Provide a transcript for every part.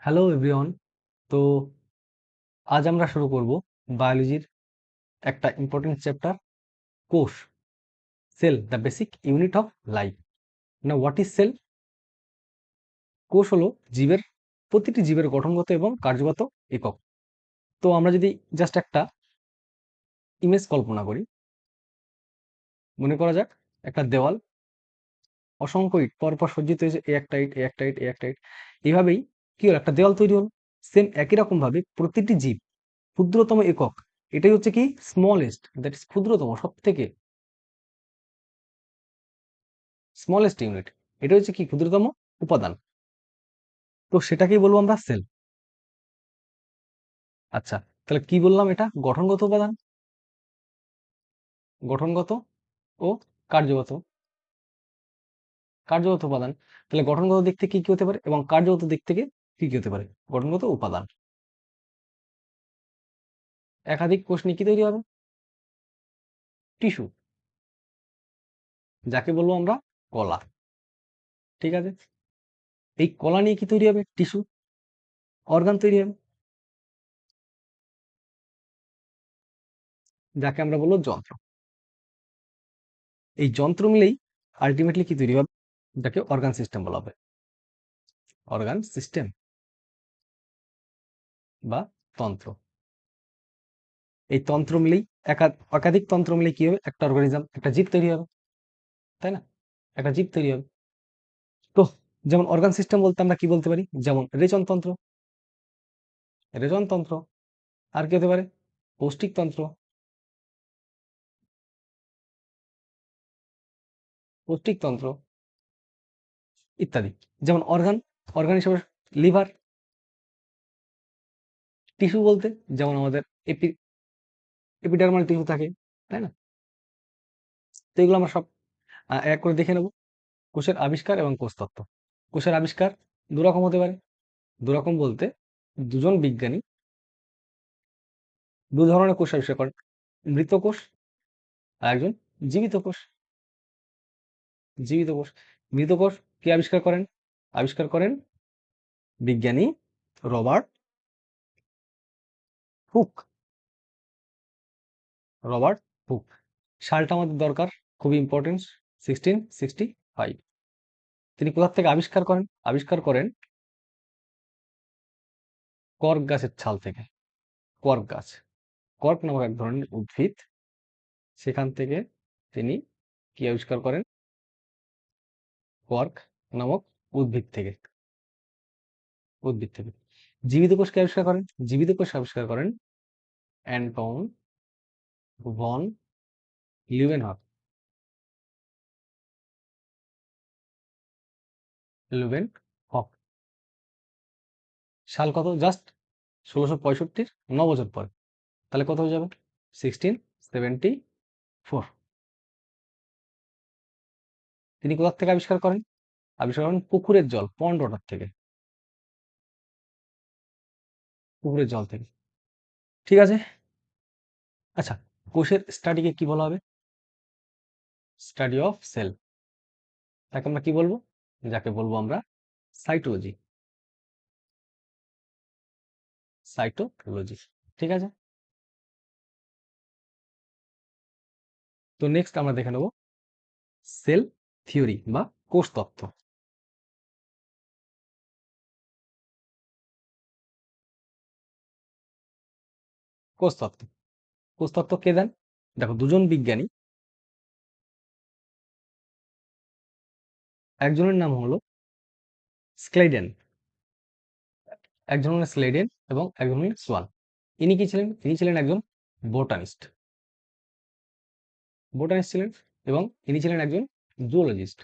Hello everyone. তো আজ আমরা শুরু করব বায়োলজির একটা ইম্পর্টেন্ট চ্যাপ্টার, কোষ, cell, the basic unit of life. না, হোয়াট ইজ সেল? কোষ হলো প্রতিটি জীবের গঠনগত এবং কার্যগত একক। তো আমরা যদি জাস্ট একটা ইমেজ কল্পনা করি, মনে করা যাক একটা দেওয়াল, অসংখ্য ইট পরপর সজ্জিত হয়েছে, এ একটা ইট, এ একটা ইট, এ একটা ইট, এইভাবেই কি হলো, একটা দেওয়াল তৈরি হলো। সেম একই রকম ভাবে প্রতিটি জীব ক্ষুদ্রতম একক, এটাই হচ্ছে কি স্মলেস্ট, দ্যাট ইজ ক্ষুদ্রতম, সব থেকে স্মলেস্ট ইউনিট, এটা হচ্ছে কি ক্ষুদ্রতম উপাদান। তো সেটাকেই বলবো আমরা সেল। আচ্ছা, তাহলে কি বললাম? এটা গঠনগত উপাদান, গঠনগত ও কার্যগত, কার্যগত উপাদান। তাহলে গঠনগত দিক থেকে কি কি হতে পারে এবং কার্যগত দিক থেকে কি কি হতে পারে? গঠনগত উপাদান, একাধিক কোষ নিয়ে কি তৈরি হবে? টিস্যু, যাকে বলবো আমরা কলা। ঠিক আছে, এই কলা নিয়ে কি তৈরি হবে? টিস্যু, অর্গান তৈরি হবে, যাকে আমরা বলবো যন্ত্র। এই যন্ত্র মিলেই আলটিমেটলি কি তৈরি হবে? যাকে অর্গান সিস্টেম বলা হবে, অর্গান সিস্টেম বা তন্ত্র। এই তন্ত্র মিলেই একাধিক তন্ত্র মিলে কি হবে? একটা অর্গানিজম, একটা জীব তৈরি হবে, তাই না? একটা জীব তৈরি হবে। তো যেমন অর্গান সিস্টেম বলতে আমরা কি বলতে পারি? যেমন রেচনতন্ত্র, রেচনতন্ত্র। আর কি হতে পারে? পৌষ্টিকতন্ত্র, পৌষ্টিকতন্ত্র ইত্যাদি। যেমন অর্গান, অর্গান হিসেবে লিভার। টিস্যু বলতে যেমন আমাদের এপিডার্মাল টিস্যু থাকে, তাই না? তো এগুলো আমরা সব এক করে দেখে নেব। কোষের আবিষ্কার এবং কোষতত্ত্ব। কোষের আবিষ্কার দুরকম হতে পারে। দুরকম বলতে দুজন বিজ্ঞানী দু ধরনের কোষ আবিষ্কার করেন, মৃত কোষ আর একজন জীবিত কোষ। জীবিত কোষ, মৃত কোষ কে আবিষ্কার করেন? আবিষ্কার করেন বিজ্ঞানী রবার্ট হুক। Robert Hooke. সালটা আমাদের দরকার, খুবই ইম্পর্টেন্ট, 1665। তিনি কোথা থেকে আবিষ্কার করেন? আবিষ্কার করেন কর্ক গাছের ছাল থেকে। কর্ক গাছ, কর্ক নামক এক ধরনের উদ্ভিদ, সেখান থেকে তিনি কি আবিষ্কার করেন? কর্ক নামক উদ্ভিদ থেকে, উদ্ভিদ থেকে। জীবিত কোষকে আবিষ্কার করেন, জীবিত কোষ আবিষ্কার করেন অ্যান্টন ভন লিউয়েনহক। লিউয়েনহক। সাল কত? জাস্ট 1665, 9 বছর পরে। তাহলে কত হয়ে যাবে? 1674। তিনি কোথা থেকে আবিষ্কার করেন? আবিষ্কার করেন পুকুরের জল, পন্ড ওয়াটার থেকে, পুকুরের জল থেকে। ঠিক আছে। আচ্ছা, কোষের স্টাডিকে কি বলা হবে? Study of cell. তাকে আমরা কি বলবো? যাকে বলবো আমরা সাইটোলজি, সাইটোলজি। ঠিক আছে। তো নেক্সট আমরা দেখে নেব সেল থিওরি বা কোষ তত্ত্ব। কোষ তত্ত্ব, কোষ তত্ত্ব কে দেন? দেখো, দুজন বিজ্ঞানী, একজনের নাম হলো স্ক্লেডেন, একজন হলেন স্লেডেন এবং একজন হলেন সোয়ান। ইনি কি ছিলেন? ইনি ছিলেন একজন বোটানিস্ট, বোটানিস্ট ছিলেন, এবং ইনি ছিলেন একজন জুওলজিস্ট,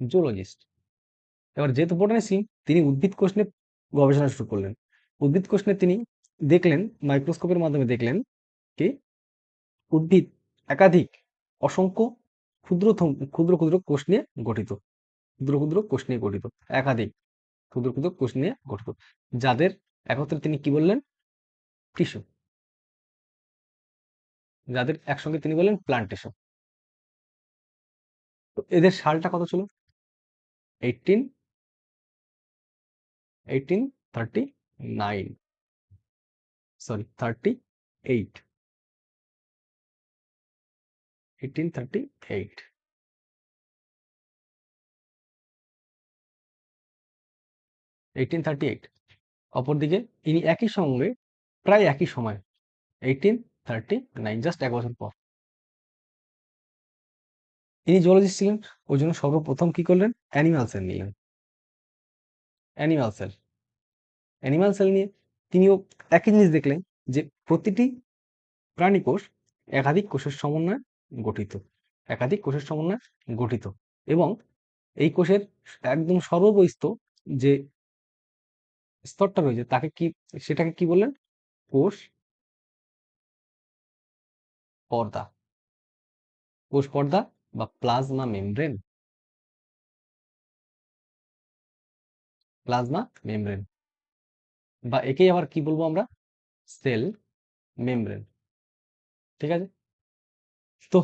জুওলজিস্ট। এবার যেহেতু বোটানিস্ট, তিনি উদ্ভিদ কোষ নিয়ে গবেষণা শুরু করলেন। উদ্ভিদ কোষ নিয়ে তিনি দেখলেন, মাইক্রোস্কোপের মাধ্যমে দেখলেন কি উদ্ভিদ একাধিক, অসংখ্য ক্ষুদ্র ক্ষুদ্র ক্ষুদ্র কোষ নিয়ে গঠিত, ক্ষুদ্র ক্ষুদ্র কোষ নিয়ে গঠিত, একাধিক ক্ষুদ্র ক্ষুদ্র কোষ নিয়ে গঠিত, যাদের একত্রে তিনি কি বললেন? টিস্যু। যাদের একসঙ্গে তিনি বললেন প্লান্ট টিস্যু। তো এদের সালটা কত ছিল? 18, 1839, সরি 38, 1838, 1838। অপরদিকে ইনি একই সঙ্গে প্রায় একই সময় 1839, জাস্ট 1 বছর পর ইনি জুলজিস্ট ছিলেন। ওই জন্য সর্বপ্রথম কি করলেন, অ্যানিমাল সেল নিলেন। অ্যানিমাল সেল, অ্যানিমাল সেল নিয়ে তিনিও একই জিনিস দেখলেন যে প্রতিটি প্রাণী কোষ একাধিক কোষের সমন্বয়ে গঠিত, একাধিক কোষের সমন্বয়ে গঠিত, এবং এই কোষের একদম সর্ববহিস্থ যে স্তরটা রয়েছে তাকে কি, সেটাকে কি বললেন, কোষ পর্দা, কোষ পর্দা বা প্লাজমা মেমব্রেন, প্লাজমা মেমব্রেন, বা একেই আবার কি বলবো আমরা, সেল মেমব্রেন। ঠিক আছে, তো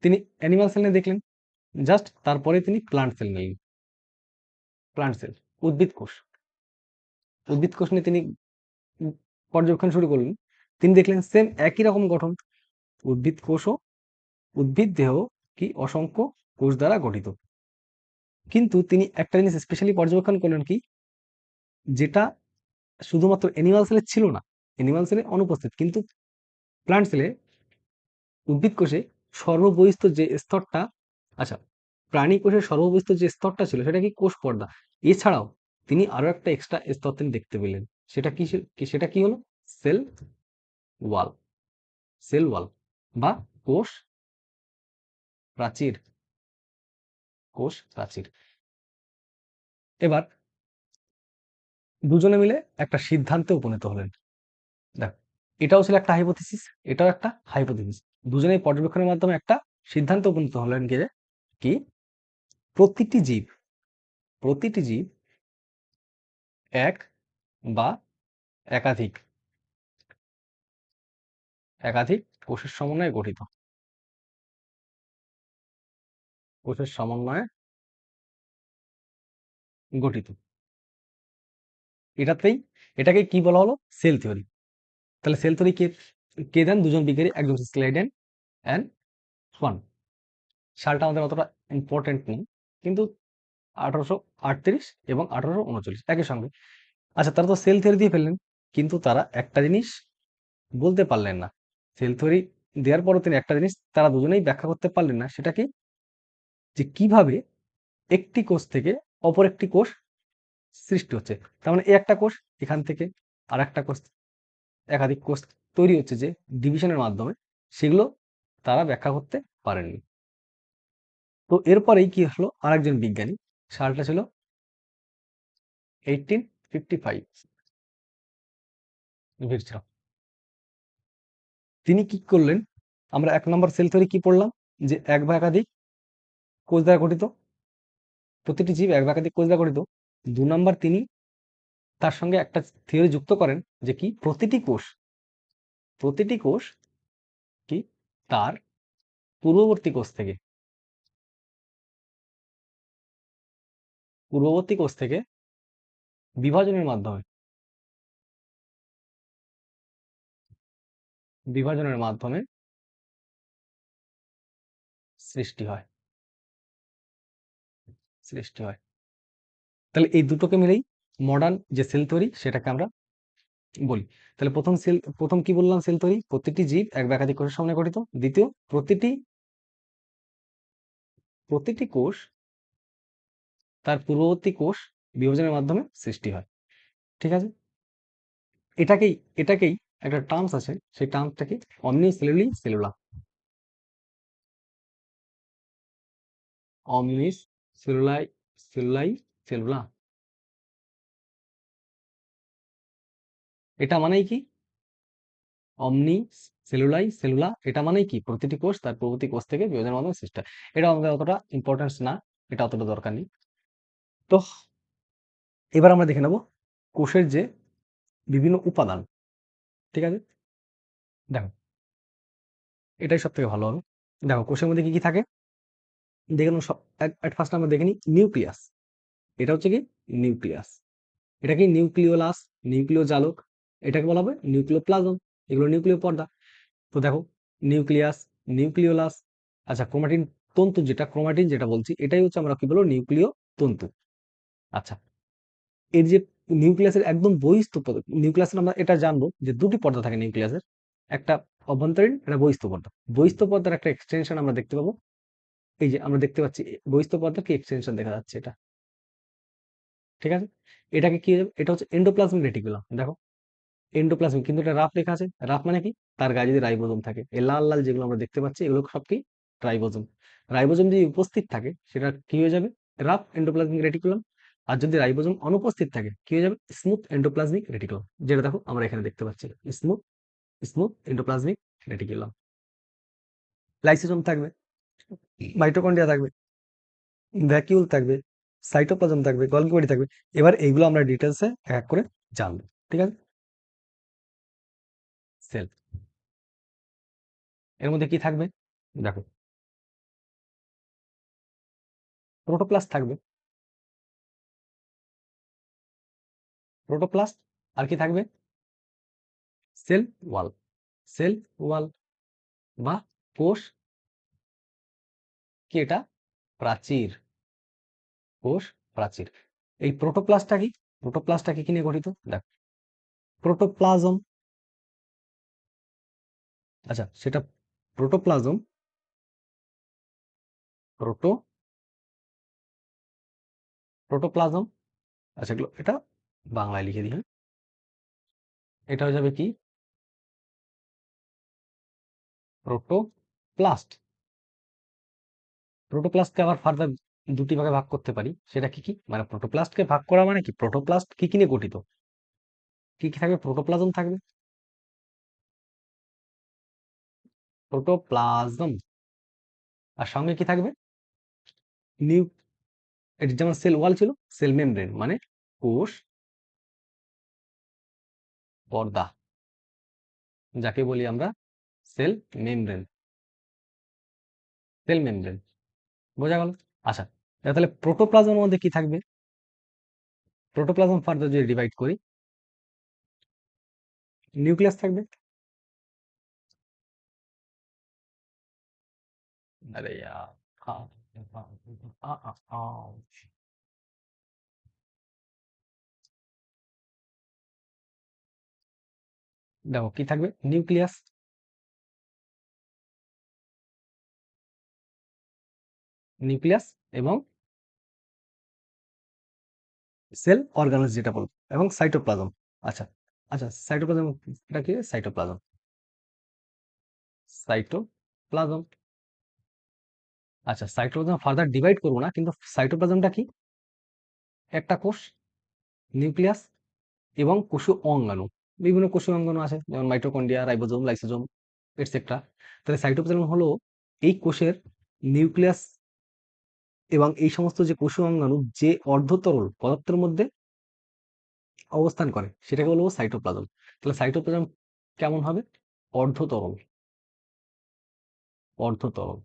তিনি অ্যানিমাল সেল নিয়ে দেখলেন, জাস্ট তারপরে তিনি প্লান্ট সেল নিলেন। প্লান্ট সেল, উদ্ভিদ কোষ, উদ্ভিদ কোষ নিয়ে তিনি পর্যবেক্ষণ শুরু করলেন। তিনি দেখলেন সেম একই রকম গঠন, উদ্ভিদ কোষও, উদ্ভিদ দেহ কি অসংখ্য কোষ দ্বারা গঠিত। কিন্তু তিনি একটা জিনিস স্পেশালি পর্যবেক্ষণ করলেন কি, যেটা শুধুমাত্র অ্যানিমাল সেলে ছিল না, অ্যানিমাল সেলে অনুপস্থিত, কিন্তু প্লান্ট সেলে, উদ্ভিদ কোষে সর্ববহিস্থ যে স্তরটা, আচ্ছা প্রাণী কোষের সর্ববহিস্থ যে স্তরটা ছিল সেটা কি, কোষ পর্দা। এছাড়াও তিনি আরো একটা এক্সট্রা স্তর তিনি দেখতে পেলেন, সেটা কি, সেটা কি হলো, সেল ওয়াল, সেল ওয়াল বা কোষ প্রাচীর, কোষ প্রাচীর। এবার দুজনে মিলে একটা সিদ্ধান্তে উপনীত হলেন। দেখ, এটাও ছিল একটা হাইপোথিসিস, এটাও একটা হাইপোথিসিস। দুজনেই পর্যবেক্ষণের মাধ্যমে একটা সিদ্ধান্তে উপনীত হলেন কি প্রতিটি জীব, প্রতিটি জীব এক বা একাধিক, একাধিক কোষের সমন্বয়ে গঠিত, কোষের সমন্বয়ে গঠিত। এটাতেই, এটাকে কি বলা হলো, সেল থিওরি। তাহলে সেল থিওরি কে কে দেন, দুজন বিজ্ঞানী, একজন স্লাইডেন অ্যান্ড সোয়ান। সালটা আমাদের অতটা ইম্পর্টেন্ট নেই, কিন্তু 1838 এবং 1839 একই সঙ্গে। আচ্ছা, তারা তো সেল থিওরি দিয়ে ফেললেন, কিন্তু তারা একটা জিনিস বলতে পারলেন না। সেল থিওরি দেওয়ার পরও তিনি একটা জিনিস তারা দুজনেই ব্যাখ্যা করতে পারলেন না, সেটা কি, যে কিভাবে একটি কোষ থেকে অপর একটি কোষ সৃষ্টি হচ্ছে। তার মানে এই একটা কোষ, এখান থেকে আর একটা কোষ, একাধিক কোষ তৈরি হচ্ছে যে ডিভিশনের মাধ্যমে, সেগুলো তারা ব্যাখ্যা করতে পারেননি। তো এরপরেই কি হলো, আরেকজন বিজ্ঞানী, সালটা ছিল 1855, তিনি কি করলেন, আমরা 1 নম্বর সেল থিওরি কি পড়লাম, যে এক বা একাধিক কোষ দ্বারা গঠিত, প্রতিটি জীব এক বা একাধিক কোষ দ্বারা গঠিত। 2 নম্বর তিনি তার সঙ্গে একটা থিওরি যুক্ত করেন, যে কি প্রতিটি কোষ, প্রতিটি কোষ কি তার পূর্ববর্তী কোষ থেকে, পূর্ববর্তী কোষ থেকে বিভাজনের মাধ্যমে, বিভাজনের মাধ্যমে সৃষ্টি হয়, সৃষ্টি হয়। তাহলে এই দুটোকে মিলেই মডার্ন যে সেল থিওরি সেটাকে আমরা বলি। তাহলে প্রথম কি বললাম, সেল থিওরি প্রতিটি জীব এক বা একাধিক কোষের সমন্বয়ে গঠিত। দ্বিতীয়, প্রতিটি প্রতিটি কোষ তার পূর্ববর্তী কোষ বিভাজনের মাধ্যমে সৃষ্টি হয়। ঠিক আছে, এটাকেই এটাকেই একটা টার্মস আছে, সেই টার্মসটা কি, অমনি সেলুলি সেলুলা, অমনিস সেলুলাই, সেলুলাই সেলুলা। এটা মানেই কি, অমনি সেলুলাই সেলুলা, এটা মানেই কি, প্রতিটি কোষ তার পূর্ববর্তী কোষ থেকে বিভাজনের মাধ্যমে সৃষ্টি হয়। এটা আমাদের অতটা ইম্পর্টেন্স না, এটা অতটা দরকার নেই। তো এবার আমরা দেখে নেব কোষের যে বিভিন্ন উপাদান। ঠিক আছে, দেখো এটাই সব থেকে ভালো হবে। দেখো কোষের মধ্যে কি কি থাকে, দেখে নাও। ফার্স্ট আমরা দেখে নিই নিউক্লিয়াস। এটা হচ্ছে কি নিউক্লিয়াস, এটা কি নিউক্লিওলাস, নিউক্লিয় জালক, এটাকে বলা হবে নিউক্লিওপ্লাজম, এগুলো নিউক্লিয় পর্দা। তো দেখো নিউক্লিয়াস, নিউক্লিওলাস, আচ্ছা ক্রোমাটিন তন্তু, যেটা ক্রোমাটিন যেটা বলছি এটাই হচ্ছে আমরা কি বলবো নিউক্লিয় তন্তু। আচ্ছা, এর যে নিউক্লিয়াসের একদম বহিস্থ পর্দা, নিউক্লিয়াসের আমরা এটা জানবো যে দুটি পর্দা থাকে নিউক্লিয়াসের, একটা অভ্যন্তরীণ, একটা বহিস্থ পর্দা। বহিস্থ পর্দার একটা এক্সটেনশন আমরা দেখতে পাবো, এই যে আমরা দেখতে পাচ্ছি বহিস্থ পর্দার কি এক্সটেনশন দেখা যাচ্ছে এটা, ঠিক আছে। এটাকে কি হবে? এটা হচ্ছে এন্ডোপ্লাজমিক রেটিকুলাম। দেখো এন্ডোপ্লাজমিক, কিন্তু এটা রাফ লেখা আছে। রাফ মানে কি? তার গায়ে যদি রাইবোজোম থাকে, এই লাল লাল যেগুলো আমরা দেখতে পাচ্ছি এগুলো সব কি? রাইবোজোম। রাইবোজোম যদি উপস্থিত থাকে সেটা কি হয়ে যাবে? Rough endoplasmic reticulum. আর যদি রাইবোজোম অনুপস্থিত থাকে কি হয়ে যাবে? স্মুথ এন্ডোপ্লাজমিক রেটিকুলাম, যেটা দেখো আমরা এখানে দেখতে পাচ্ছি smooth, smooth endoplasmic reticulum. Lysosome থাকবে, মাইটোকন্ড্রিয়া থাকবে, ভ্যাকিউল থাকবে, সাইটোপ্লাজম থাকবে, গলগি বডি থাকবে। এবার এইগুলো আমরা ডিটেলসে এক এক করে জানবো, ঠিক আছে। সেল, এর মধ্যে কি থাকবে? দেখো প্রোটোপ্লাস্ট থাকবে, প্রোটোপ্লাস্ট, আর কি থাকবে? সেল ওয়াল, সেল ওয়াল বা কোষ, কি এটা? প্রাচীর, কোষ প্রাচীর। এই প্রোটোপ্লাস্টটা কি? প্রোটোপ্লাস্টটা কি কি নিয়ে গঠিত? দেখো প্রোটোপ্লাজম, আচ্ছা সেটা প্রোটোপ্লাজম, প্রোটো, প্রোটোপ্লাজম, আচ্ছা এগুলো এটা বাংলায় লিখে দিই, হ্যাঁ। এটা হয়ে যাবে কি? প্রোটোপ্লাস্ট। প্রোটোপ্লাস্টকে আবার ফার্দার দুটি ভাগে ভাগ করতে পারি, সেটা কি কি? মানে প্রোটোপ্লাস্টকে ভাগ করা মানে কি? প্রোটোপ্লাস্ট কি কি নিয়ে গঠিত? কি কি থাকবে? প্রোটোপ্লাজম থাকবে, প্রোটোপ্লাজম, আর সঙ্গে কি থাকবে? নিউ, এটা যেমন সেল ওয়াল ছিল, সেল মেমব্রেন মানে কোষ পর্দা, যাকে বলি আমরা সেল মেমব্রেন, সেল মেমব্রেন, বোঝা গেল? আচ্ছা, তাহলে প্রোটোপ্লাজমের মধ্যে কি থাকবে? প্রোটোপ্লাজম ফার্দার যদি ডিভাইড করি, নিউক্লিয়াস থাকবে, আরে यार, हाँ, দেখো কি থাকবে? নিউক্লিয়াস, নিউক্লিয়াস এবং সেল অর্গানস যেটা বলবো, এবং সাইটোপ্লাজম। আচ্ছা, আচ্ছা সাইটোপ্লাজম, এটা কি? সাইটোপ্লাজম, সাইটোপ্লাজম, আচ্ছা সাইটোপ্লাজম ফার্দার ডিভাইড করবো না, কিন্তু সাইটোপ্লাজমটা কি? একটা কোষ, নিউক্লিয়াস এবং কোষীয় অঙ্গাণু, বিভিন্ন কোষীয় অঙ্গাণু আছে যেমন মাইটোকন্ড্রিয়া, রাইবোজোম, লাইসোজোম, এটসেট্রা। তাহলে সাইটোপ্লাজম হলো এই কোষের নিউক্লিয়াস এবং এই সমস্ত যে কোষীয় অঙ্গাণু যে অর্ধতরল পদার্থের মধ্যে অবস্থান করে সেটাকে বলবো সাইটোপ্লাজম। তাহলে সাইটোপ্লাজম কেমন হবে? অর্ধতরল, অর্ধতরল,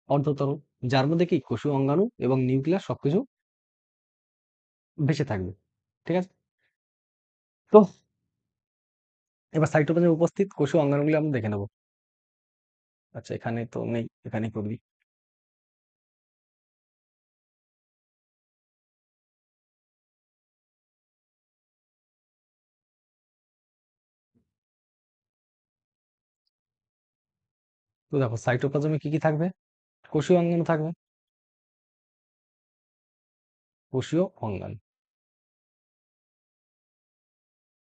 অর্ধতরল, যার মধ্যে কি কোষীয় অঙ্গাণু এবং নিউক্লিয়াস সবকিছু ভেসে থাকবে, ঠিক আছে। তো এবার সাইটোপ্লাজমে উপস্থিত কোষীয় অঙ্গাণুগুলো আমরা দেখে নেব। আচ্ছা এখানে তো নেই, এখানে করবি। তো দেখো সাইটোপ্লাজমে কি কি থাকবে? কোষীয় অঙ্গাণু থাকবে, কোষীয় অঙ্গাণু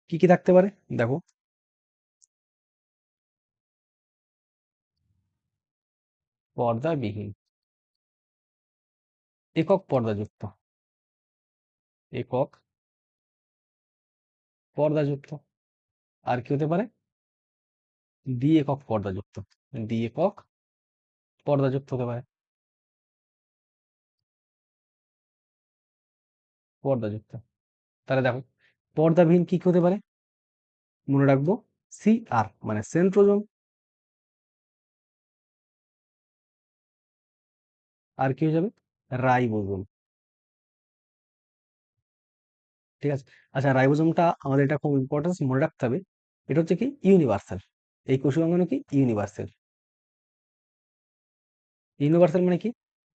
কি কি থাকতে পারে? দেখো পর্দাবিহীন, একক পর্দাযুক্ত, একক পর্দাযুক্ত, আর কি হতে পারে? দ্বি একক পর্দাযুক্ত, দ্বি একক পর্দাযুক্ত হতে পারে, পর্দাযুক্ত। তাহলে দেখো পর্দাবিহীন কি কি হতে পারে? মনে রাখবো সি আর মানে সেন্ট্রোজোম, আর কি হয়ে যাবে? রাইবোজোম, ঠিক আছে। আচ্ছা, রাইবোজোমটা আমাদের এটা খুব ইম্পর্টেন্স মনে রাখতে হবে। এটা হচ্ছে কি ইউনিভার্সাল। এই কোষীয় অঙ্গাণু কি ইউনিভার্সাল। ইউনিভার্সাল মানে কি,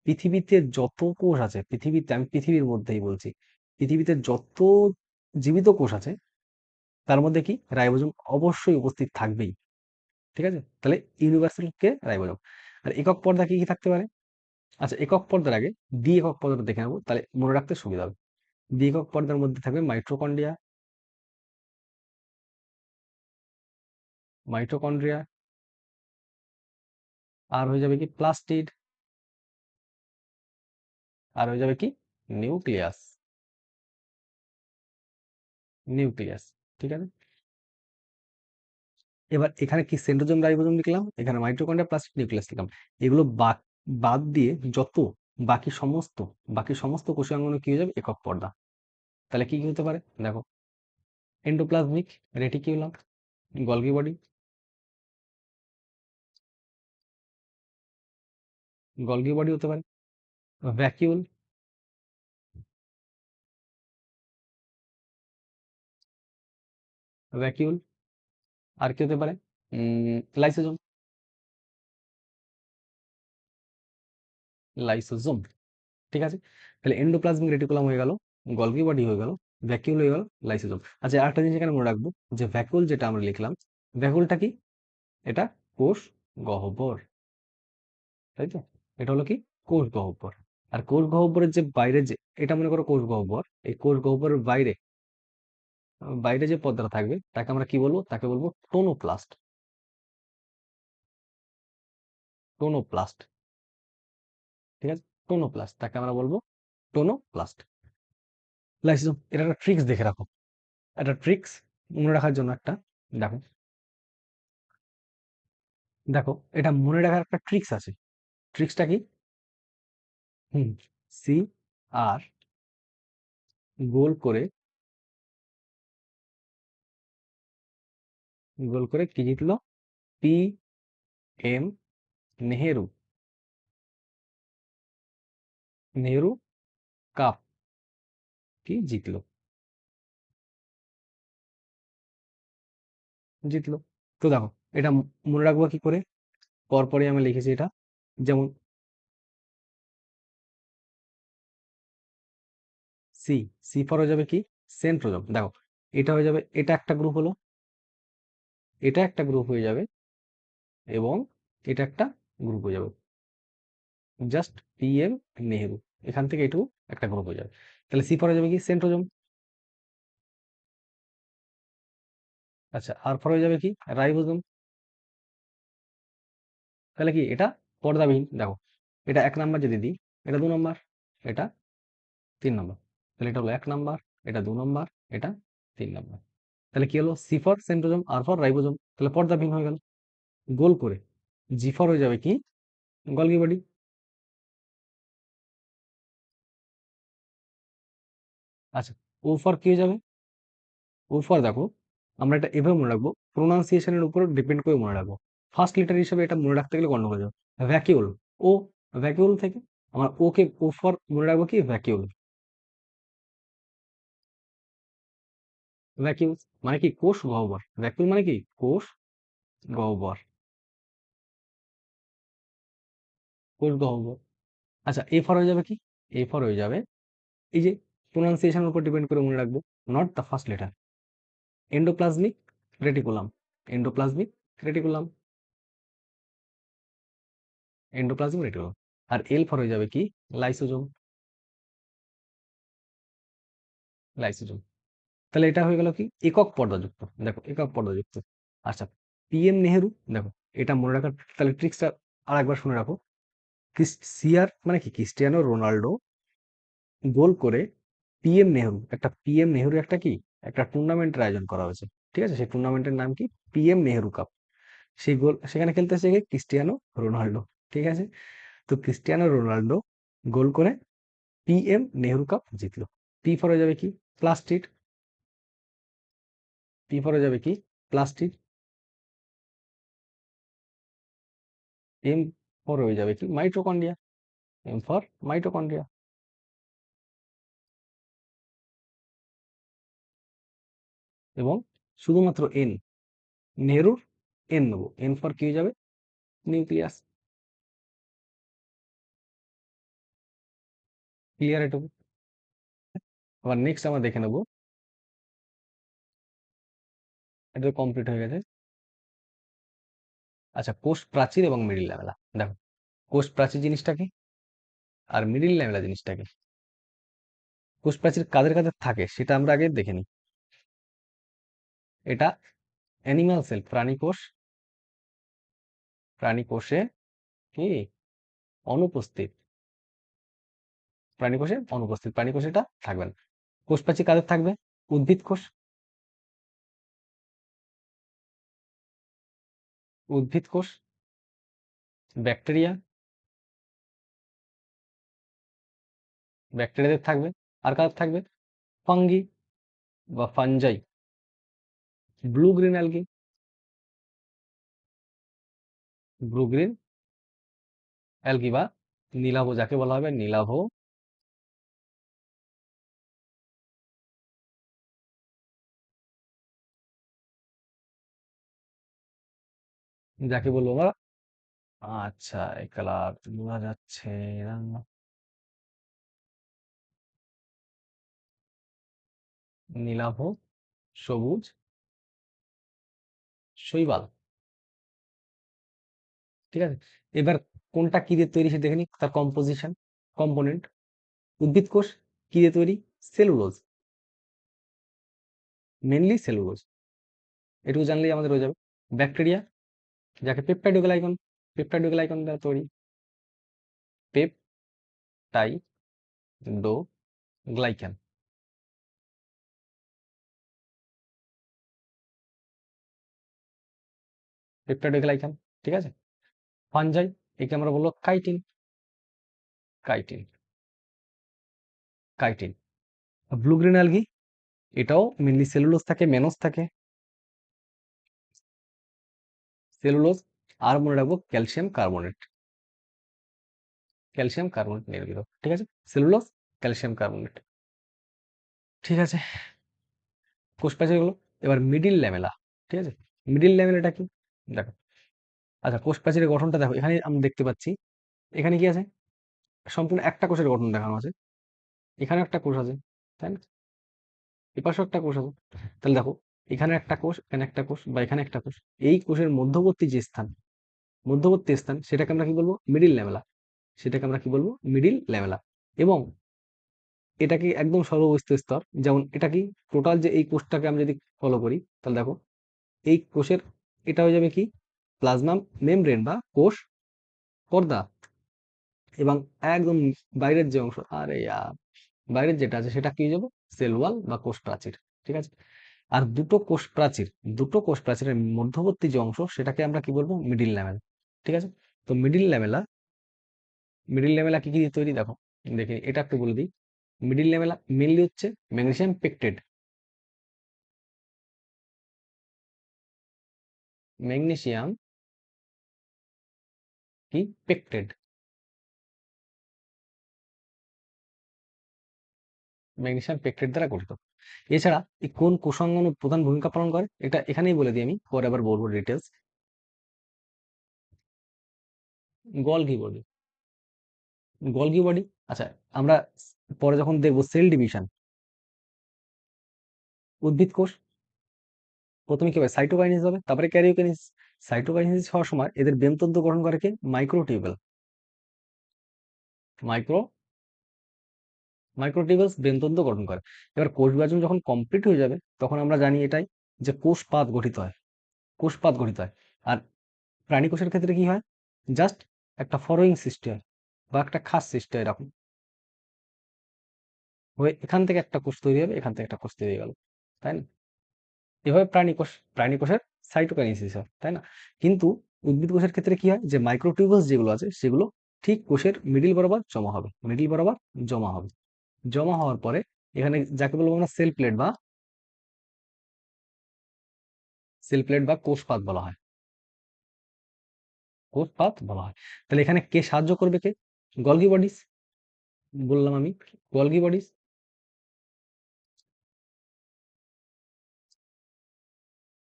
পৃথিবীতে যত কোষ আছে, পৃথিবীতে, আমি পৃথিবীর মধ্যেই বলছি, পৃথিবীতে যত জীবিত কোষ আছে তার মধ্যে কি রাইবোজোম অবশ্যই উপস্থিত থাকবেই। ঠিক আছে, তাহলে ইউনিভার্সাল কে রাইবোজোম। আর একক পর্দা কি কি থাকতে পারে? আচ্ছা, একক পর্দার আগে দ্বি একক পর্দাটা দেখে নেবো, তাহলে মনে রাখতে সুবিধা হবে। দ্বি একক পর্দার মধ্যে থাকবে মাইটোকন্ড্রিয়া, মাইটোকন্ড্রিয়া, আর হয়ে যাবে কি প্লাস্টিড, আর হয়ে যাবে কি নিউক্লিয়াস, নিউক্লিয়াস। ঠিক আছে, এবার এখানে কি সেন্ট্রোজোম রাইবোজোম লিখলাম, এখানে মাইটোকন্ড্রিয়া প্লাস্টিড নিউক্লিয়াস লিখলাম। এগুলো বাদ দিয়ে যত বাকি সমস্ত কোষাঙ্গনে কি হয়ে যাবে একক পর্দা। তাহলে কি কি হতে পারে দেখো, endoplasmic reticulum, Golgi body, Golgi body হতে পারে, ভ্যাকিউল, ভ্যাকিউল, আর কি হতে পারে, লাইসোজোম, লাইসোজোম। ঠিক আছে, তাহলে এন্ডোপ্লাজমিক রেটিকুলাম হয়ে গেল, গলগি বডি হয়ে গেল, ভ্যাকিউল হয়ে গেল, লাইসোজোম। আচ্ছা, আরেকটা জিনিস এখানে মনে রাখবো, যে ভ্যাকুল যেটা আমরা লিখলাম, ভ্যাকুলটা কি, এটা কোষ গহ্বর, তাই তো, এটা হলো কি কোষ গহ্বর। আর কোষ গহ্বরের যে বাইরে যে, এটা মনে করো কোষ গহ্বর, এই কোষ গহ্বরের বাইরে বাইরে যে পর্দাটা থাকবে তাকে আমরা কি বলবো, তাকে বলবো টোনোপ্লাস্ট, টোনোপ্লাস্ট। ঠিক আছে, টোনোপ্লাস্ট, তাকে আমরা বলবো টোনোপ্লাস্ট। লাইসোজোম, এটা একটা ট্রিক্স দেখে রাখো, একটা ট্রিক্স মনে রাখার জন্য একটা, দেখো, দেখো এটা মনে রাখার একটা ট্রিক্স আছে। ট্রিক্সটা কি, হুম, সি আর গোল করে, কি জিতলো, P M Nehru, Nehru cup কি জিতলো, জিতলো। তো দেখো, এটা মনে রাখবো কি করে, পরপরই আমি লিখেছি এটা, যেমন সি, সি ফর হয়ে যাবে কি সেন্ট্রোজোম। দেখো, এটা হয়ে যাবে, এটা একটা গ্রুপ হলো, এটা একটা গ্রুপ হয়ে যাবে, এবং এটা একটা গ্রুপ হয়ে যাবে, জাস্ট পি এম নেহেরু, এখান থেকে এটুকু একটা গ্রুপ হয়ে যাবে। তাহলে সি ফর হয়ে যাবে কি সেন্ট্রোজোম। আচ্ছা, আর ফর হয়ে যাবে কি রাইবোজোম। তাহলে কি এটা পর্দাবিহীন, দেখো, এটা 1 নাম্বার যদি দিই, এটা 2 নাম্বার, এটা 3 নাম্বার, তাহলে এটা হলো 1 নাম্বার, এটা 2 নাম্বার, এটা 3 নাম্বার। তাহলে কি হলো, C for centrosome, R for ribosome, তাহলে পর্দাবিহীন হয়ে গেল। গোল করে জি ফর হয়ে যাবে কি গলগি বডি। আচ্ছা, ও ফর কি হয়ে যাবে, ও ফর দেখো, আমরা এটা এভাবে মনে রাখবো, প্রোনাউন্সিয়েশনের উপর ডিপেন্ড করে মনে রাখবো। ফার্স্ট লেটার হিসেবে এটা মনে রাখতে গেলে গন্ডগোল হয়ে যাবে। ভ্যাকিউল, ও, ভ্যাকিউল থেকে আমরা ওকে, ও ফর মনে রাখবো কি ভ্যাকিউল, ভ্যাকিউল মানে কি কোষ গহ্বর, ভ্যাকুয়াল মানে কি কোষ গহ্বর, কোষ গহ্বর। আচ্ছা, এ ফর হয়ে যাবে কি, এ ফর হয়ে যাবে, এই যে প্রোনাউন্সিয়েশনের উপর ডিপেন্ড করে মনে রাখবো, not the first letter, endoplasmic reticulum, endoplasmic reticulum, endoplasmic reticulum. আর এল ফর হয়ে যাবে কি লাইসোজোম, লাইসোজোম। তাহলে এটা হয়ে গেল কি একক পর্দাযুক্ত, দেখো একক পর্দাযুক্ত। আচ্ছা, পি এম নেহেরু, দেখো এটা মনে রাখার, তাহলে ট্রিক্সটা আর একবার শুনে রাখো, সিআর মানে কি ক্রিস্টিয়ানো রোনাল্ডো, গোল করে পিএম নেহরু, একটা পিএম নেহরু একটা কি একটা টুর্নামেন্টের আয়োজন করা হয়েছে। ঠিক আছে, সেই টুর্নামেন্টের নাম কি পিএম নেহরু কাপ। সেই গোল, সেখানে খেলতেছে কে ক্রিস্টিয়ানো রোনাল্ডো। ঠিক আছে, তো ক্রিস্টিয়ানো রোনাল্ডো গোল করে পিএম নেহরু কাপ জিতলো। পি ফর হয়ে যাবে কি প্লাস্টিড, পি ফর হয়ে যাবে কি প্লাস্টিড, এম ফর হয়ে যাবে কি মাইটোকন্ড্রিয়া, এম ফর মাইটোকন্ড্রিয়া। এবং শুধুমাত্র এন, নেহরুর এন নেবো, এন ফর কি হয়ে যাবে, নিউক্লিয়াস। ক্লিয়ার এটুকু? আবার নেক্সট আমরা দেখে নেবো, এটা কমপ্লিট হয়ে গেছে। আচ্ছা, কোষ প্রাচীর এবং মিডিল ল্যামেলা। দেখো, কোষ প্রাচীর জিনিসটা কি আর মিডিল ল্যামেলা জিনিসটা কি। কোষ প্রাচীর কাদের কাদের থাকে সেটা আমরা আগে দেখে নিই। এটা অ্যানিমাল সেল, প্রাণী কোষ, প্রাণী কোষে কি অনুপস্থিত, প্রাণী কোষে অনুপস্থিত, প্রাণী কোষে এটা থাকবে না। কোষ প্রাচীর কাদের থাকবে, উদ্ভিদ কোষ, উদ্ভিদ কোষ, ব্যাকটেরিয়া, ব্যাকটেরিয়াদের থাকবে। আর কাদের থাকবে, ফাঙ্গি বা fungi, blue green algae, blue green algae বা নীলাভ, যাকে বলা হবে নীলাভ, যাকে বলবো আমরা, আচ্ছা এই কালার বোঝা যাচ্ছে না, নীলাভ, সবুজ, শৈবাল। ঠিক আছে, এবার কোনটা কি দিয়ে তৈরি সে দেখে নি, তার কম্পোজিশন, কম্পোনেন্ট। উদ্ভিদ কোষ কি দিয়ে তৈরি, সেলুলোজ, মেনলি সেলুলোজ, এটুকু জানলেই আমাদের হয়ে যাবে। ব্যাকটেরিয়া, যাকে পেপটাইডোগ্লাইকন, পেপটাইডোগ্লাইকন দ্বারা তৈরি, পেপটাইডোগ্লাইকান, পেপটাইডোগ্লাইকান। ঠিক আছে, ফানজাই, একে আমরা বলবো chitin, chitin, chitin. Blue green algae, এটাও মেনলি সেলুলোজ থাকে, মেনস থাকে, সেলুলোজ। আর মনে রাখবো ক্যালসিয়াম কার্বনেট, ক্যালসিয়াম কার্বনেট নির্মিত। ঠিক আছে, সেলুলোজ, ক্যালসিয়াম কার্বনেট। ঠিক আছে, কোষ প্রাচীর হলো। এবার মিডিল ল্যামেলা। ঠিক আছে, মিডিল ল্যামেলাটা কি, দেখো। আচ্ছা, কোষ প্রাচীরের গঠনটা দেখো, এখানে আমি দেখতে পাচ্ছি, এখানে কি আছে, সম্পূর্ণ একটা কোষের গঠন দেখানো আছে, এখানে একটা কোষ আছে, তাই না, এপাশেও একটা কোষ আছে। তাহলে দেখো, এখানে একটা কোষ, এখানে একটা কোষ, বা এখানে একটা কোষ, এই কোষের মধ্যবর্তী যে স্থান, মধ্যবর্তী স্থান, সেটাকে আমরা কি বলবো, মিডিল ল্যামেলা, সেটাকে আমরা কি বলবো, মিডিল ল্যামেলা। এবং এটা কি একদম সর্ববস্তু স্তর, যেমন এটা কি, টোটাল যে এই কোষটাকে আমি যদি ফলো করি, তাহলে দেখো এই কোষের, এটা হয়ে যাবে কি, প্লাজমা মেমব্রেন বা কোষ পর্দা, এবং একদম বাইরের যে অংশ, আরে বাইরের যেটা আছে সেটা কি হয়ে যাবে, সেল ওয়াল বা কোষ প্রাচীর। ঠিক আছে, আর দুটো কোষ প্রাচীর, দুটো কোষ প্রাচীরের মধ্যবর্তী যে অংশ, সেটাকে আমরা কি বলবো, মিডিল ল্যামেলা। ঠিক আছে, তো মিডিল ল্যামেলা, মিডিল ল্যামেলা কি কি দিয়ে তৈরি দেখো, দেখে এটা একটু বলে দিই। মিডিল ল্যামেলা মেনলি হচ্ছে ম্যাগনেসিয়াম পেকটেড, ম্যাগনেসিয়াম কি পেকটেড, ম্যাগনেসিয়াম পেকটেড দ্বারা গঠিত। এছাড়া এই কোন কোষাঙ্গন প্রধান ভূমিকা পালন করে, এটা এখানেই বলে দিই আমি, পরে আবার বলবো details. Golgi body, Golgi body. আচ্ছা, আমরা পরে যখন দেখবো সেল ডিভিশন, উদ্ভিদ কোষ প্রথমে কি হবে, সাইটোকাইনেসিস হবে, তারপরে ক্যারিওকাইনেসিস। সাইটোকাইনেসিস হওয়ার সময় এদের বেমতন্তু গঠন করে কে, মাইক্রোটিউবেল, মাইক্রো মাইক্রোটিউবেলস বেমতন্তু গঠন করে। এবার কোষ বিভাজন যখন কমপ্লিট হয়ে যাবে, তখন আমরা জানি এটাই, যে কোষপাত গঠিত হয়, কোষপাত গঠিত হয়। আর প্রাণী কোষের ক্ষেত্রে কি হয়, জাস্ট একটা ফরোয়িং সৃষ্টি হয়, বা একটা খাস সৃষ্টি হয়, এরকম হয়ে এখান থেকে একটা কোষ তৈরি হবে, এখান থেকে একটা কোষ তৈরি হয়ে গেল, তাই না। এভাবে প্রাণী কোষের সাইটোকাইনেসিস হয়, তাই না। কিন্তু উদ্ভিদ কোষের ক্ষেত্রে কি হয়, যে মাইক্রোটিউবুলস যেগুলো আছে, সেগুলো ঠিক কোষের মিডিল বরাবর জমা হবে, মিডিল বরাবর জমা হবে। জমা হওয়ার পরে এখানে যাকে বলবো আমরা সেল প্লেট বা কোষপাত বলা হয়, কোষপাত বলা হয়। তাহলে এখানে কে সাহায্য করবে, কে, গলগি বডিস, বললাম আমি, গলগি বডিস।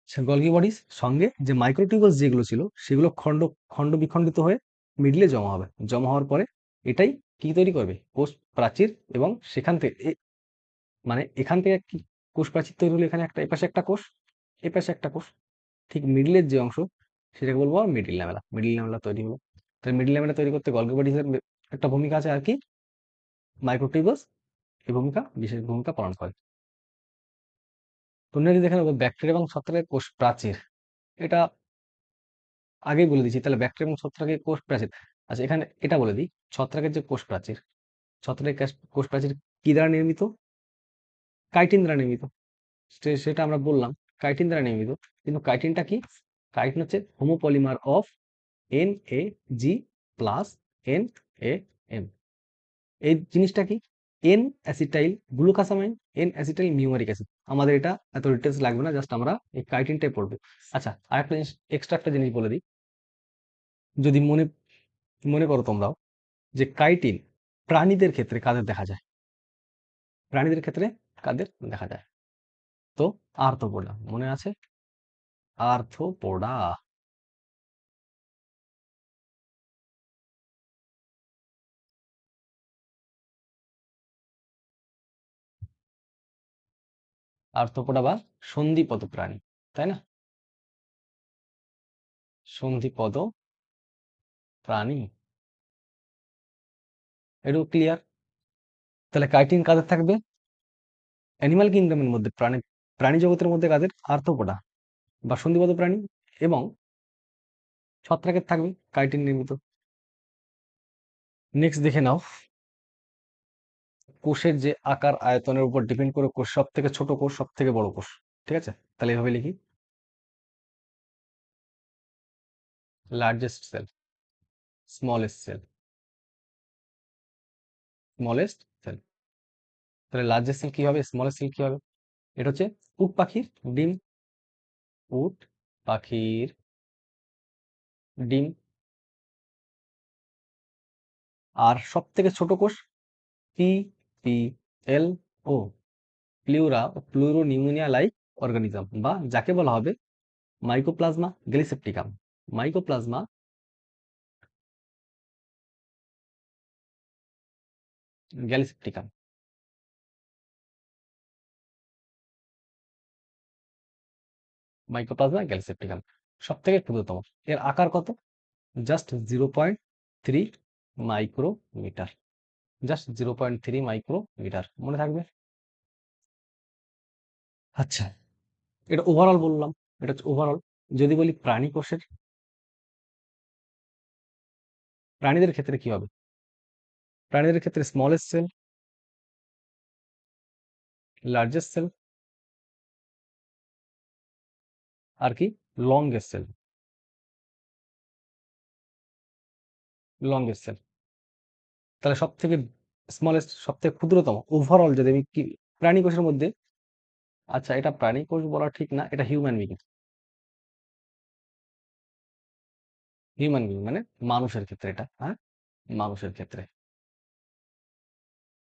গলগি বডির সঙ্গে যে মাইক্রোটিউবুলস যেগুলো ছিল সেগুলো খণ্ড খণ্ড বিখণ্ডিত হয়ে মিডলে জমা হবে। জমা হওয়ার পরে এটাই কি তৈরি করবে? কোষ প্রাচীর। এবং সেখান থেকে মানে এখান থেকে কি কোষ প্রাচীর তৈরি হলো, এখানে একটা এপাশে একটা কোষ, এপাশে একটা কোষ, ঠিক মিডলের যে অংশ সেটাকে বলবো মিডিল ল্যামেলা। মিডিল ল্যামেলা তৈরি হলো। তাহলে মিডিল ল্যামেলা তৈরি করতে গলগি বডিজের একটা ভূমিকা আছে, আর কি মাইক্রোটিউবুলস এই ভূমিকা, বিশেষ ভূমিকা পালন করে। তোমরা যদি দেখে নেবো ব্যাকটেরিয়া এবং ছত্রাকের কোষ প্রাচীর, এটা আগেই বলে দিচ্ছি। তাহলে ব্যাকটেরিয়া এবং ছত্রাকের কোষ প্রাচীর, আচ্ছা এখানে এটা বলে দিই, ছত্রাকের যে কোষ প্রাচীর, ছত্রাকের কোষ প্রাচীর কি দ্বারা নির্মিত? কাইটিন দ্বারা নির্মিত। সেটা আমরা বললাম কাইটিন দ্বারা নির্মিত। কিন্তু কাইটিনটা কি? কাইটিন হচ্ছে homopolymer of NAG plus NAM। এই জিনিসটা কি? N acetyl glucosamine, N acetyl muramic acid. আমাদের এটা এত ডিটেলস লাগবে না, জাস্ট আমরা এই কাইটিনটাই পড়বো। আচ্ছা, আরেকটা জিনিস, এক্সট্রা একটা জিনিস বলে দিই। যদি মনে মনে করো তোমরাও, যে কাইটিন প্রাণীদের ক্ষেত্রে কাদের দেখা যায়? প্রাণীদের ক্ষেত্রে কাদের দেখা যায়? তো আর্থ্রোপোডা, মনে আছে? আর্থ্রোপোডা। আর্থ্রোপোডা বা সন্ধিপদ প্রাণী, তাই না? সন্ধিপদ প্রাণী, এটু ক্লিয়ার? তাহলে কাইটিন কাদের থাকবে? অ্যানিমাল কিংডমের মধ্যে, প্রাণী প্রাণী জগতের মধ্যে কাদের? আর্থ্রোপোডা বা সন্ধিপদ প্রাণী এবং ছত্রাকের থাকবে কাইটিন নির্মিত। নেক্সট দেখে নাও, কোষের যে আকার আয়তনের উপর ডিপেন্ড করে কোষ সব থেকে ছোট কোষ সব থেকে বড় কোষ, ঠিক আছে? তাহলে এভাবে লিখি, largest cell, smallest cell, smallest cell. তাহলে লার্জেস্ট সেল কি হবে, স্মলেস্ট সেল কি হবে? এটা হচ্ছে উট পাখির ডিম, উট পাখির ডিম। আর সব থেকে ছোট কোষ পি পি এল ও, প্লুরো নিউমোনিয়া লাইক অর্গানিজম, বা যাকে বলা হবে mycoplasma gallisepticum. Mycoplasma gallisepticum, mycoplasma gallisepticum সব থেকে ক্ষুদ্রতম। এর আকার কত? জাস্ট 0.3 মাইক্রোমিটার, জাস্ট 0.3 মাইক্রোমিটার, মনে থাকবে? আচ্ছা, এটা ওভারঅল বললাম, এটা হচ্ছে ওভারঅল। যদি বলি প্রাণী কোষের, প্রাণীদের ক্ষেত্রে কি হবে? প্রাণীদের ক্ষেত্রে স্মলেস্ট সেল, লার্জেস্ট সেল, আর কি লংগেস্ট সেল, লংগেস্ট সেল। তাহলে সব থেকে স্মলেস্ট, সব থেকে ক্ষুদ্রতম ওভারঅল যদি আমি কি প্রাণী কোষের মধ্যে, আচ্ছা এটা প্রাণী কোষ বলা ঠিক না, এটা হিউম্যান বিং। হিউম্যান বিং মানে মানুষের ক্ষেত্রে, এটা হ্যাঁ মানুষের ক্ষেত্রে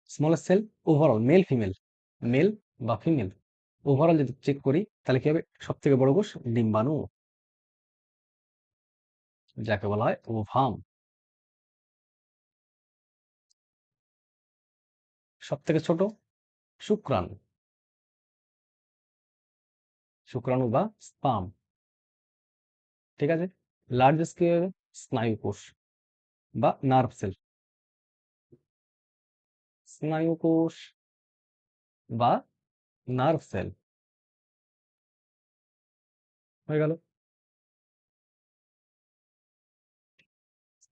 smallest cell overall, male female, male বা ফিমেল, ওভারঅল যদি চেক করি তাহলে কি হবে? সব থেকে বড় কোষ ডিম্বাণু, যাকে বলা হয় ওভাম। সব থেকে ছোট শুক্রাণু, শুক্রাণু বা স্পাম, ঠিক আছে? লার্জেস্ট কি হবে? স্নায়ু কোষ বা নার্ভ সেল, স্নায়ু কোষ বা নার্ভ সেল, হয়ে গেল।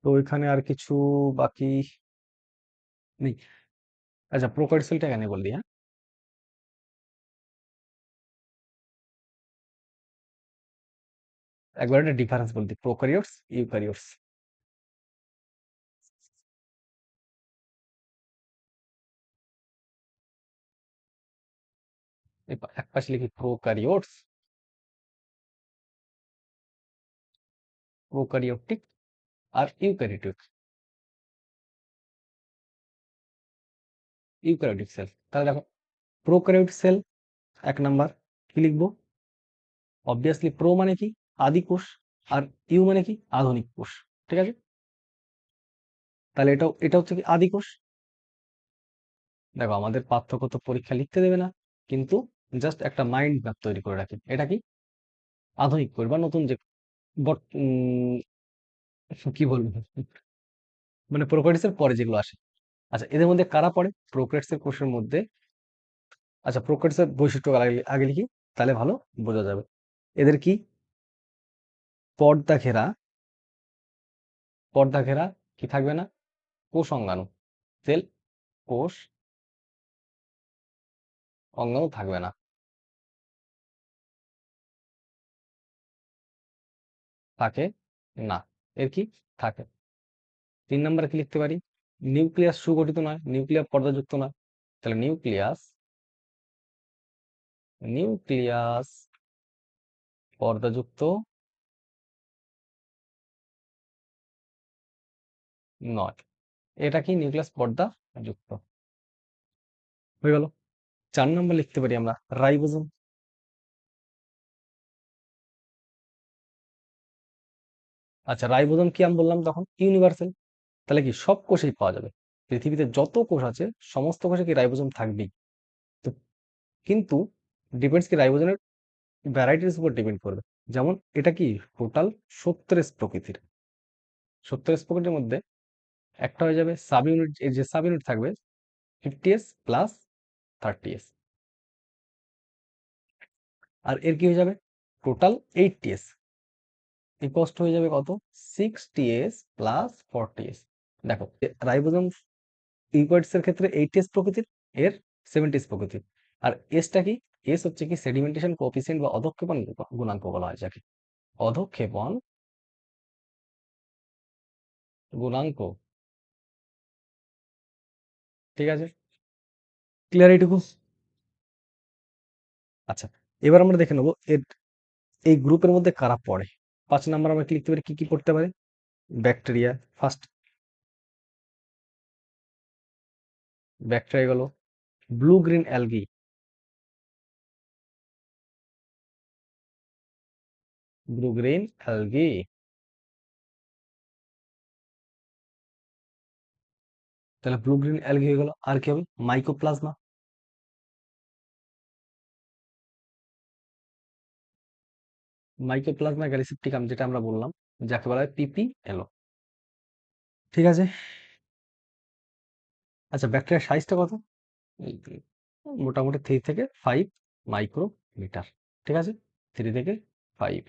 তো এখানে আর কিছু বাকি নেই। আচ্ছা, প্রোকারিওট সেলটা এখানে বললি, হ্যাঁ একবার একটা ডিফারেন্স বলতি, প্রোকারিওটস ইউক্যারিওটস। এক পাশে লিখি প্রোকারিওটস, প্রোকারিওটিক আর ইউক্যারিওটিক, ইউক্যারিওটিক সেল। তাহলে দেখো প্রোকারিওট সেল এক নাম্বার কি লিখবো? অবভিয়াসলি প্রো মানে কি, আদি কোষ, আর ইউ মানে কি, আধুনিক কোষ। ঠিক আছে, তাহলে এটা হচ্ছে কি আদি কোষ। দেখো আমাদের পার্থক্য তো পরীক্ষা লিখতে দেবে না, কিন্তু জাস্ট একটা মাইন্ড ম্যাপ তৈরি করে রাখি, এটা কি আধুনিক কোষ বা নতুন যে কি বলবো, মানে প্রোকারিওটিস এর পরে যেগুলো আসে। আচ্ছা, এদের মধ্যে কারা পড়ে প্রোকারিওটিস এর কোষের মধ্যে? আচ্ছা, প্রোকারিওটিস এর বৈশিষ্ট্য আগে আগে লিখি, তাহলে ভালো বোঝা যাবে। এদের কি পর্দা ঘেরা, পর্দা ঘেরা কি থাকবে না, কোষ অঙ্গাণু, সেল, কোষ অঙ্গাণু থাকবে না, থাকে না। এর কি থাকে? 3 নম্বরে কি লিখতে পারি? নিউক্লিয়াস সুগঠিত নয়, নিউক্লিয়াস পর্দাযুক্ত নয়, তাহলে নিউক্লিয়াস, নিউক্লিয়াস পর্দাযুক্ত নয়। এটা কি নিউক্লিয়াস পর্দা যুক্ত, হয়ে গেল। 4 নম্বর লিখতে পারি আমরা রাইবোজোম। আচ্ছা, রাইবোজোম কি আমি বললাম তখন? ইউনিভার্সাল, তাহলে কি সব কোষেই পাওয়া যাবে, পৃথিবীতে যত কোষ আছে সমস্ত কোষে কি রাইবোজোম থাকবেই। তো কিন্তু ডিপেন্ডস কি রাইবোজোমের ভ্যারাইটির উপর ডিপেন্ড করবে। যেমন এটা কি টোটাল 70 প্রকৃতির, 70 প্রকৃতির মধ্যে একটা হয়ে যাবে সাব ইউনিট, এর যে সাব ইউনিট থাকবে 50s প্লাস 30s, আর এর কি হয়ে যাবে টোটাল 80s, এই কষ্ট হয়ে যাবে কত, 60s প্লাস 40s। দেখো রাইবোজোম ইউক্যারিওটস এর ক্ষেত্রে 80s প্রকৃতির, এর 70s প্রকৃতির। আর এসটা কি, এস হচ্ছে কি সেডিমেন্টেশন কোএফিসিয়েন্ট বা অধঃক্ষেপণ গুণাঙ্ক বলা হয় যাকে, অধঃক্ষেপণ গুণাঙ্ক। ঠিক আছে, ক্লিয়ার এইটুকু? আচ্ছা, এবার আমরা দেখে নেবো এর এই গ্রুপের মধ্যে কারা পড়ে। 5 নম্বর আমরা কি লিখতে পারি, কি কি পড়তে পারে? ব্যাকটেরিয়া ফার্স্ট, ব্যাকটেরিয়া গেল। Blue green algae, blue green algae, তাহলে ব্লু গ্রিন অ্যালগি হয়ে গেল। আর কি হবে? মাইকোপ্লাজমা, মাইকোপ্লাজমা গ্যালিসিপটিকাম যেটা আমরা বললাম, যাকে বলা হয় পিপি এলো। ঠিক আছে, আচ্ছা ব্যাকটেরিয়ার সাইজটা কত? এই মোটামুটি 3 থেকে 5 মাইক্রোমিটার। ঠিক আছে, 3 থেকে 5,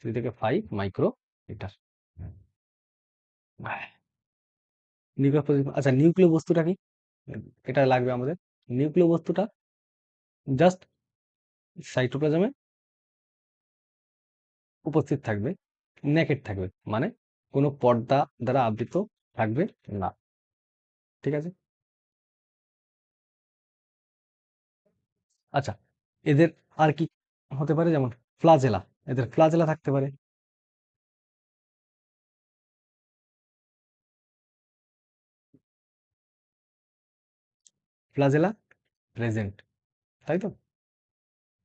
3 থেকে 5 মাইক্রোমিটার। আচ্ছা, নিউক্লিয় বস্তুটা কি? এটা লাগবে আমাদের। নিউক্লিয় বস্তুটা জাস্ট সাইটোপ্লাজমে উপস্থিত থাকবে, নেকেড থাকবে, মানে কোনো পর্দা দ্বারা আবৃত থাকবে না। ঠিক আছে, আচ্ছা এদের আর কি হতে পারে, যেমন ফ্লাজেলা, এদের ফ্লাজেলা থাকতে পারে। ফ্লাজেলা প্রেজেন্ট, তাই তো?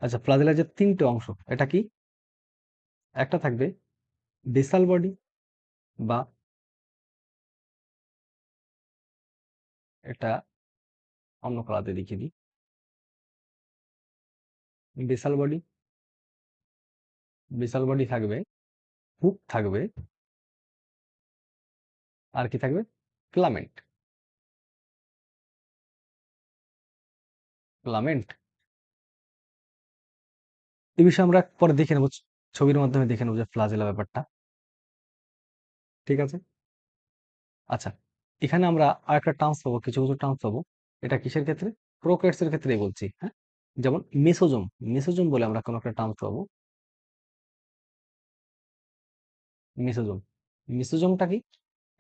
আচ্ছা, ফ্লাজেলার যে 3টে অংশ, এটা কি? একটা থাকবে বেসাল বডি, বা এটা অন্য কালাতে দেখিয়ে দিই। বেসাল বডি, বেসাল বডি থাকবে, হুক থাকবে, আর কি থাকবে? Filament, filament. এই বিষয়ে আমরা পরে দেখে নেবো, ছবির মাধ্যমে দেখে নেবো যে ফ্লাজেলা ব্যাপারটা। ঠিক আছে, আচ্ছা এখানে আমরা আরেকটা টার্মস পাবো, কিছু কিছু টার্মস পাবো। এটা কিসের ক্ষেত্রে? প্রোক্যারিওটস এর ক্ষেত্রেই বলছি, হ্যাঁ। যেমন মেসোজোম, মেসোজোম বলে আমরা কোনো একটা টার্মস পাবো। মেসোজোম, মেসোজোমটা কি?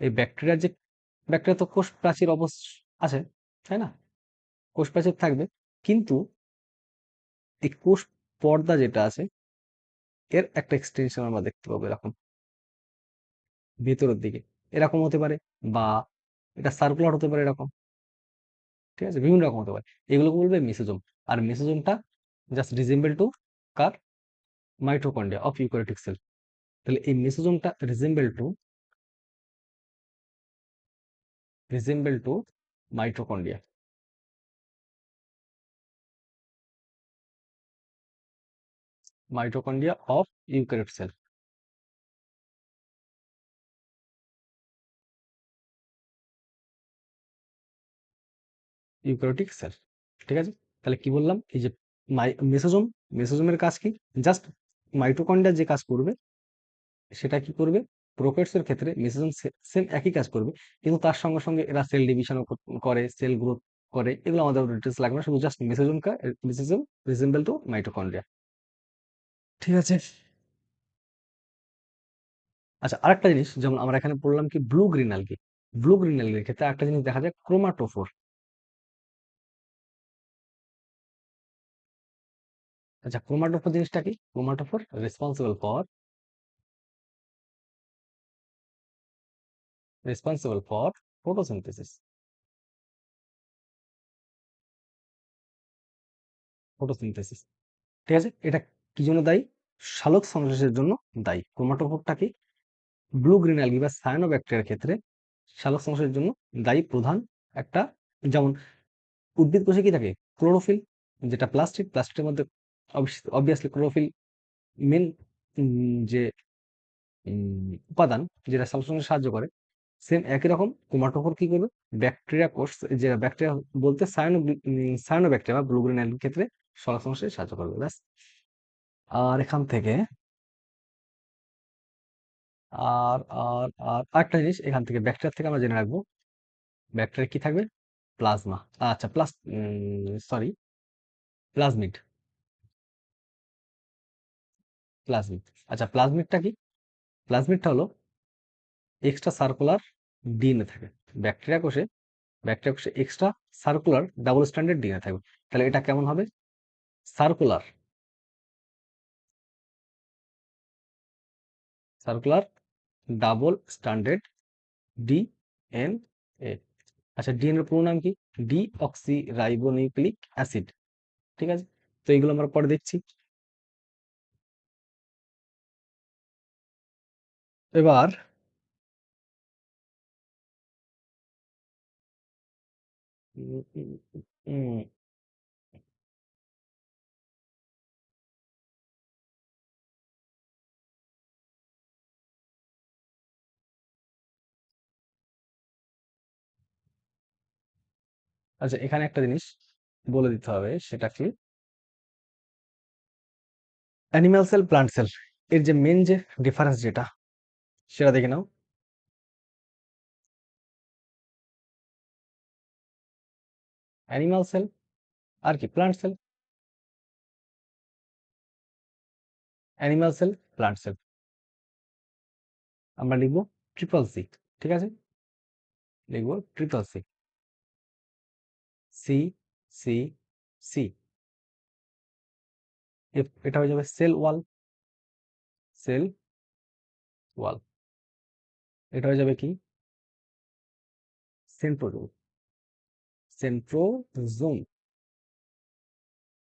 এই ব্যাকটেরিয়ার যে, ব্যাকটেরিয়া তো কোষ প্রাচীর অবশ্য আছে, তাই না? কোষ প্রাচীর থাকবে, কিন্তু এই কোষ পর্দা যেটা আছে, এর একটা এক্সটেনশন আমরা দেখতে পাবো এরকম ভেতরের দিকে, এরকম হতে পারে, বা এটা সার্কুলার হতে পারে এরকম। ঠিক আছে, বিভিন্ন রকম হতে পারে, এগুলোকে বলবে মেসোজোম। আর মেসোজোমটা জাস্ট রিজেম্বল টু কার? Mitochondria of eukaryotic cell. তাহলে এই মেসোজোমটা resemble to mitochondria. Mitochondria of eukaryote cell. Eukaryotic cell. ঠিক আছে, তাহলে কি বললাম, এই যে মেসোজোমের কাজ কি? জাস্ট মাইটোকন্ড্রিয়া যে কাজ করবে সেটা কি করবে, প্রোক্যারিওটসের ক্ষেত্রে মেসোজোম সেম একই কাজ করবে, কিন্তু তার সঙ্গে সঙ্গে এরা সেল ডিভিশনও করে, সেল গ্রোথ করে, এগুলো আমাদের ডিটেলস লাগবে না, শুধু just mesosome resemble to mitochondria. ঠিক আছে। আচ্ছা, আরেকটা জিনিস, যেমন আমরা এখানে পড়লাম কি blue green algae, blue green অ্যালগির ক্ষেত্রে একটা জিনিস দেখা যায়, ক্রোমাটোফোর। আচ্ছা, ক্রোমাটোফোর জিনিসটা কি? Chromatophore responsible for photosynthesis. Photosynthesis, ঠিক আছে, এটা কি জন্য দায়ী? সালোক সংশ্লেষের জন্য দায়ী। ক্রোমাটোফোরটা কি? ব্লু গ্রিন অ্যালগি বা সায়ানোব্যাকটেরিয়ার ক্ষেত্রে সালোক সংশ্লেষের জন্য দায়ী প্রধান একটা। যেমন উদ্ভিদ কোষে কি থাকে? ক্লোরোফিল, যেটা প্লাস্টিকের মধ্যে অবভিয়াসলি ক্লোরোফিল মেন যে উপাদান, যেটা সালোক সংশ্লেষে সাহায্য করে। সেম একই রকম ক্রোমাটোফোর কি করবে? ব্যাকটেরিয়া কোষ, যে ব্যাকটেরিয়া বলতে সায়ানোব্যাকটেরিয়া বা ব্লু গ্রিন অ্যালগির ক্ষেত্রে সালোক সংশ্লেষে সাহায্য করবে, ব্যাস। আর এখান থেকে আর আর আর আরেকটা জিনিস এখান থেকে ব্যাকটেরিয়া থেকে আমরা জেনে রাখবো, ব্যাকটেরিয়া কি থাকবে? প্লাজমা। আচ্ছা, সরি, প্লাজমিড। প্লাজমিড, আচ্ছা, প্লাজমিডটা কি? প্লাজমিডটা হলো এক্সট্রা সার্কুলার ডিএনএ থাকে ব্যাকটেরিয়া কোষে extra circular double standard DNA থাকবে। তাহলে এটা কেমন হবে? Circular circular double standard DNA. আচ্ছা, ডিএনএ এর পুরো নাম কি? Deoxy ribonucleic acid. ঠিক আছে, তো এইগুলো আমরা পরে দেখছি। এবার উম, উম, উম, আচ্ছা, এখানে একটা জিনিস বলে দিতে হবে, সেটা কি? অ্যানিমাল সেল, প্লান্ট সেল, এর যে মেন যে ডিফারেন্স যেটা, সেটা দেখে নাও। অ্যানিমাল সেল আর কি plant cell, animal cell, plant cell, আমরা লিখবো ট্রিপল সি। ঠিক আছে, লিখবো triple C, C C C. এটা হয়ে যাবে সেল ওয়াল। এটা হয়ে যাবে কি? সেন্ট্রোজোম। সেন্ট্রোজোম।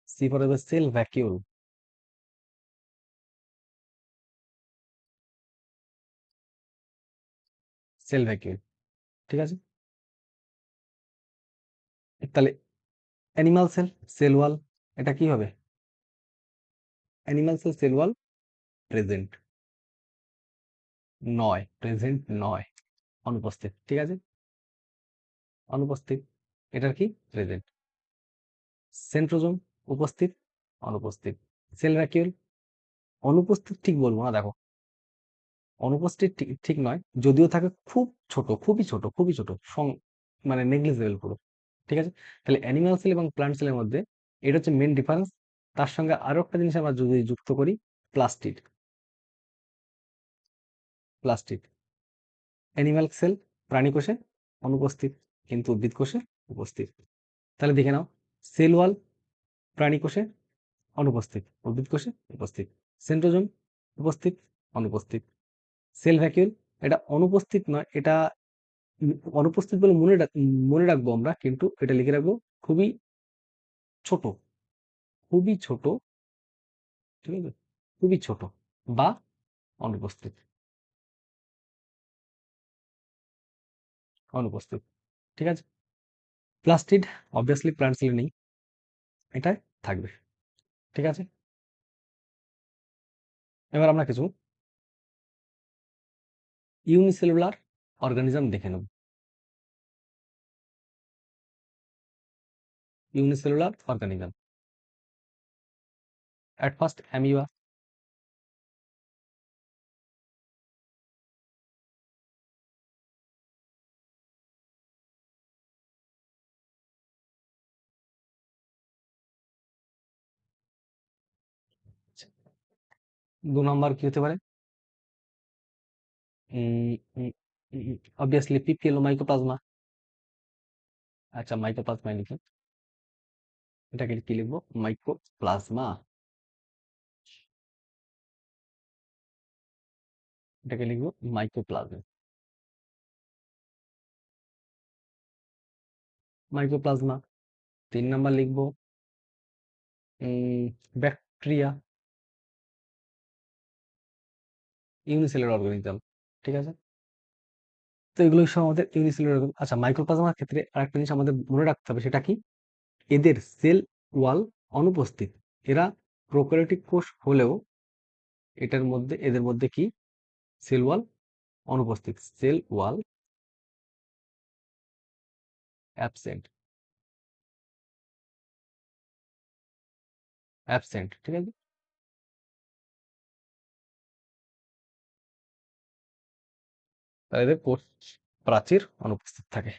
সি পরে হবে সেল ভ্যাকিউল। সেল ভ্যাকিউল, ঠিক আছে। তাহলে অ্যানিমাল সেল ওয়াল, এটা কি হবে? Animal cell wall present present নয়, অনুপস্থিত। ঠিক আছে, অনুপস্থিত। এটার কি? প্রেজেন্ট। সেন্ট্রোজোম উপস্থিত, অনুপস্থিত। সেল ভ্যাকিউল অনুপস্থিত ঠিক বলবো না, দেখো, অনুপস্থিত ঠিক ঠিক নয়, যদিও থাকে খুব ছোট, খুবই ছোট মানে নেগলিজেবল পুরো। ঠিক আছে, তাহলে অ্যানিমাল সেল এবং প্লান্ট সেলের মধ্যে এটা হচ্ছে মেন ডিফারেন্স। তার সঙ্গে আরো একটা জিনিস আমরা যদি যুক্ত করি, প্লাস্টিড। প্লাস্টিড, অ্যানিমাল সেল প্রাণী কোষে অনুপস্থিত, কিন্তু উদ্ভিদ কোষে উপস্থিত। তাহলে দেখে নাও, সেল ওয়াল প্রাণী কোষে অনুপস্থিত, উদ্ভিদ কোষে উপস্থিত। সেন্ট্রোজোম উপস্থিত, অনুপস্থিত। সেল ভ্যাকিউল, এটা অনুপস্থিত নয়, এটা অনুপস্থিত বলে মনে রাখবো আমরা, কিন্তু এটা লিখে রাখবো খুবই ছোট, খুবই ছোট ঠিক আছে, খুবই ছোট বা অনুপস্থিত। অনুপস্থিত, ঠিক আছে। প্লাস্টিড অবভিয়াসলি প্ল্যান্ট সেলে নেই, এটাই থাকবে, ঠিক আছে। এবার আমরা কিছু ইউনিসেলুলার অর্গানিজম দেখে নেব। Unicellular organism, at first amoeba. দু নম্বর কি হতে পারে? অবভিয়াসলি পিপিএল ও মাইকোপ্লাজমা। আচ্ছা, মাইকোপ্লাজমায় লিখি, এটাকে কি লিখবো? মাইকোপ্লাজমা, এটাকে লিখবো মাইকোপ্লাজমা। মাইকোপ্লাজমা। 3 নাম্বার লিখবো ব্যাকটেরিয়া, ইউনিসেলুলার অর্গানিজম, ঠিক আছে। তো এগুলো সব আমাদের ইউনিসেলুলার। আচ্ছা, মাইক্রোপ্লাজমার ক্ষেত্রে আরেকটা জিনিস আমাদের মনে রাখতে হবে, সেটা কি? এদের সেল ওয়াল অনুপস্থিত। এরা প্রোক্যারিওটিক কোষ হলেও এদের মধ্যে কি সেল ওয়াল অনুপস্থিত, সেল ওয়াল অ্যাবসেন্ট, অ্যাবসেন্ট, ঠিক আছে। তাহলে এদের কোষ প্রাচীর অনুপস্থিত থাকে।